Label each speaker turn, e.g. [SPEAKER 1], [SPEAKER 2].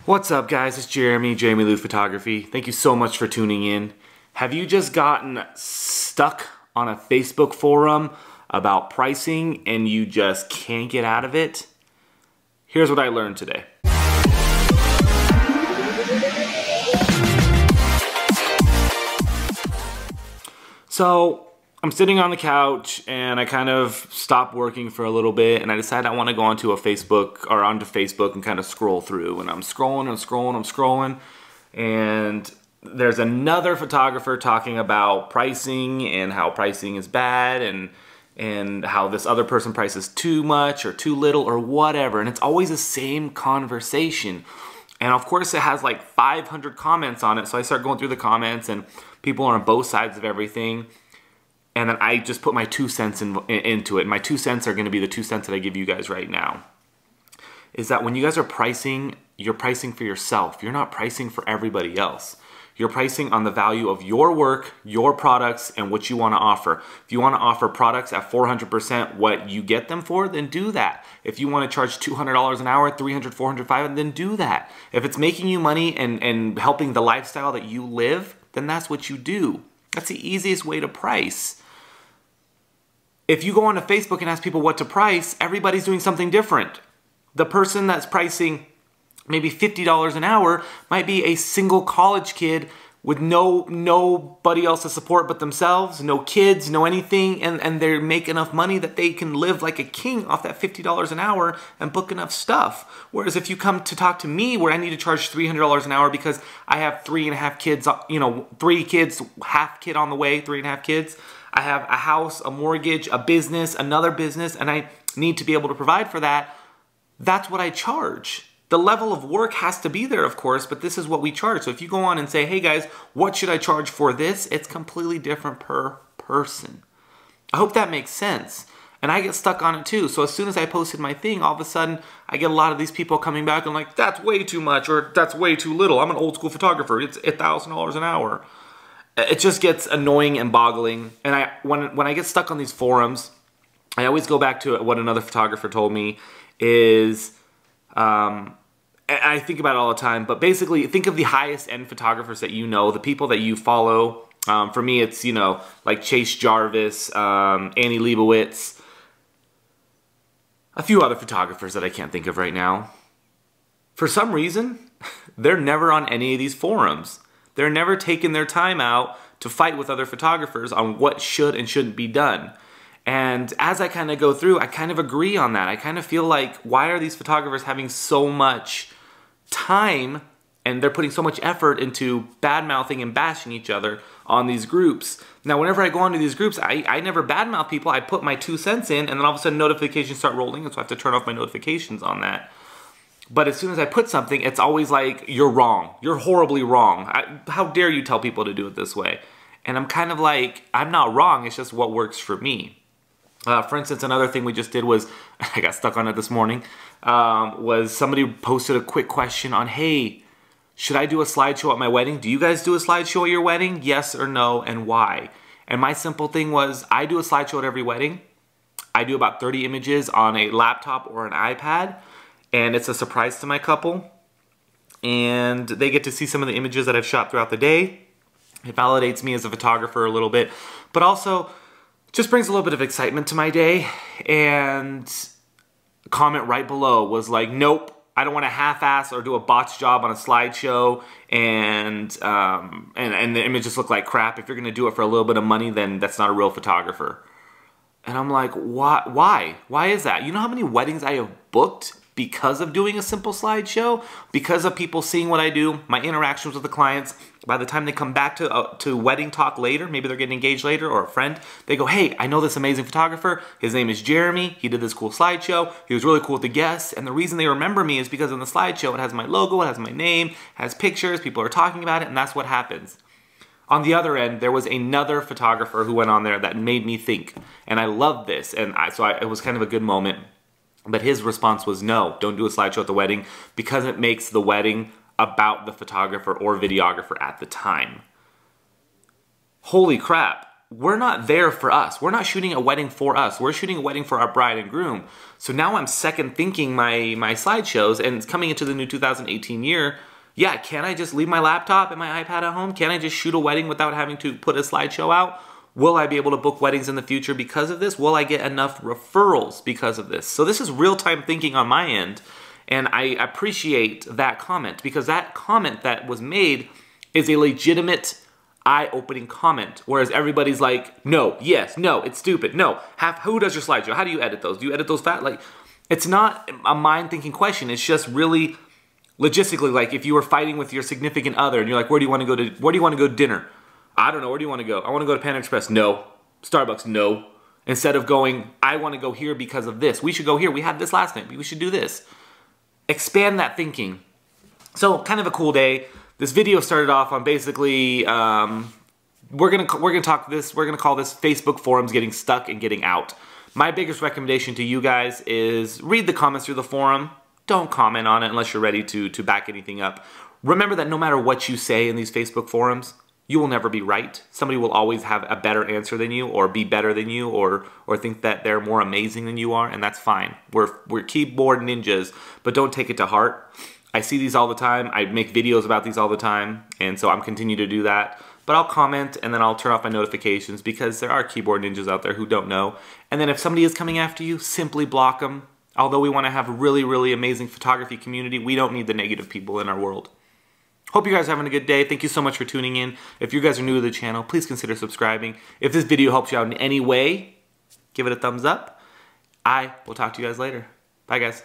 [SPEAKER 1] What's up, guys? It's Jeramie, Jeramie Lou Photography. Thank you so much for tuning in. Have you just gotten stuck on a Facebook forum about pricing and you just can't get out of it? Here's what I learned today. So I'm sitting on the couch and I kind of stopped working for a little bit and I decided I want to go onto Facebook and kind of scroll through, and I'm scrolling and there's another photographer talking about pricing and how pricing is bad and how this other person prices too much or too little or whatever, and it's always the same conversation. And of course it has like 500 comments on it, so I start going through the comments and people are on both sides of everything. And then I just put my 2 cents into it. My 2 cents are going to be the 2 cents that I give you guys right now. Is that when you guys are pricing, you're pricing for yourself. You're not pricing for everybody else. You're pricing on the value of your work, your products, and what you want to offer. If you want to offer products at 400% what you get them for, then do that. If you want to charge $200 an hour, $300, $400, $500, then do that. If it's making you money and helping the lifestyle that you live, then that's what you do. That's the easiest way to price. If you go onto Facebook and ask people what to price, everybody's doing something different. The person that's pricing maybe $50 an hour might be a single college kid with nobody else to support but themselves, no kids, no anything, and they make enough money that they can live like a king off that $50 an hour and book enough stuff. Whereas if you come to talk to me where I need to charge $300 an hour because I have 3.5 kids, 3 kids, half kid on the way, 3.5 kids, I have a house, a mortgage, a business, another business, and I need to be able to provide for that. That's what I charge. The level of work has to be there, of course, but this is what we charge. So if you go on and say, hey guys, what should I charge for this? It's completely different per person. I hope that makes sense. And I get stuck on it too. So as soon as I posted my thing, all of a sudden, I get a lot of these people coming back and like, that's way too much, or that's way too little. I'm an old school photographer. It's $1,000 an hour. It just gets annoying and boggling. And when I get stuck on these forums, I always go back to what another photographer told me is, and I think about it all the time, but basically think of the highest end photographers that you know, the people that you follow. For me, it's, like Chase Jarvis, Annie Leibovitz, a few other photographers that I can't think of right now. For some reason, they're never on any of these forums. They're never taking their time out to fight with other photographers on what should and shouldn't be done. And as I kind of go through, I kind of agree on that. I kind of feel like, why are these photographers having so much time and they're putting so much effort into bad-mouthing and bashing each other on these groups? Now, whenever I go onto these groups, I never bad-mouth people. I put my 2 cents in, and then all of a sudden notifications start rolling, and so I have to turn off my notifications on that. But as soon as I put something, it's always like, you're wrong. You're horribly wrong. How dare you tell people to do it this way? And I'm kind of like, I'm not wrong. It's just what works for me. For instance, another thing we just did was, I got stuck on it this morning, was somebody posted a quick question on, hey, should I do a slideshow at my wedding? Do you guys do a slideshow at your wedding? Yes or no, and why? And my simple thing was, I do a slideshow at every wedding. I do about 30 images on a laptop or an iPad. And it's a surprise to my couple, and they get to see some of the images that I've shot throughout the day. It validates me as a photographer a little bit, but also just brings a little bit of excitement to my day. And a comment right below was like, nope, I don't want to half-ass or do a botched job on a slideshow and the images look like crap. If you're going to do it for a little bit of money, then that's not a real photographer. And I'm like, why? Why is that? You know how many weddings I have booked because of doing a simple slideshow, because of people seeing what I do, my interactions with the clients. By the time they come back to wedding talk later, maybe they're getting engaged later, or a friend, they go, hey, I know this amazing photographer. His name is Jeramie. He did this cool slideshow. He was really cool with the guests. And the reason they remember me is because in the slideshow, it has my logo, it has my name, it has pictures, people are talking about it, and that's what happens. On the other end, there was another photographer who went on there that made me think. And I loved this, and it was kind of a good moment. But his response was, no, don't do a slideshow at the wedding because it makes the wedding about the photographer or videographer at the time. Holy crap. we're not there for us. We're not shooting a wedding for us. We're shooting a wedding for our bride and groom. So now I'm second thinking my slideshows, and it's coming into the new 2018 year. Yeah, can I just leave my laptop and my iPad at home? Can I just shoot a wedding without having to put a slideshow out? Will I be able to book weddings in the future because of this? Will I get enough referrals because of this? So this is real-time thinking on my end, and I appreciate that comment, because that comment that was made is a legitimate eye-opening comment, whereas everybody's like, no, yes, no, it's stupid, no. Who does your slideshow? How do you edit those? Do you edit those fast? Like, it's not a mind-thinking question. It's just really logistically, like if you were fighting with your significant other and you're like, where do you want to go to dinner? I don't know, where do you want to go? I want to go to Panda Express. No. Starbucks, no. Instead of going, I want to go here because of this. We should go here. We had this last night. We should do this. Expand that thinking. So, kind of a cool day. This video started off on basically, we're gonna call this Facebook forums getting stuck and getting out. My biggest recommendation to you guys is read the comments through the forum. Don't comment on it unless you're ready to back anything up. Remember that no matter what you say in these Facebook forums, you will never be right. Somebody will always have a better answer than you, or be better than you, or think that they're more amazing than you are, and that's fine. We're keyboard ninjas, but don't take it to heart. I see these all the time. I make videos about these all the time, and so I'm continuing to do that. But I'll comment, and then I'll turn off my notifications, because there are keyboard ninjas out there who don't know. And then if somebody is coming after you, simply block them. Although we want to have a really, really amazing photography community, we don't need the negative people in our world. Hope you guys are having a good day. Thank you so much for tuning in. If you guys are new to the channel, please consider subscribing. If this video helps you out in any way, give it a thumbs up. I will talk to you guys later. Bye, guys.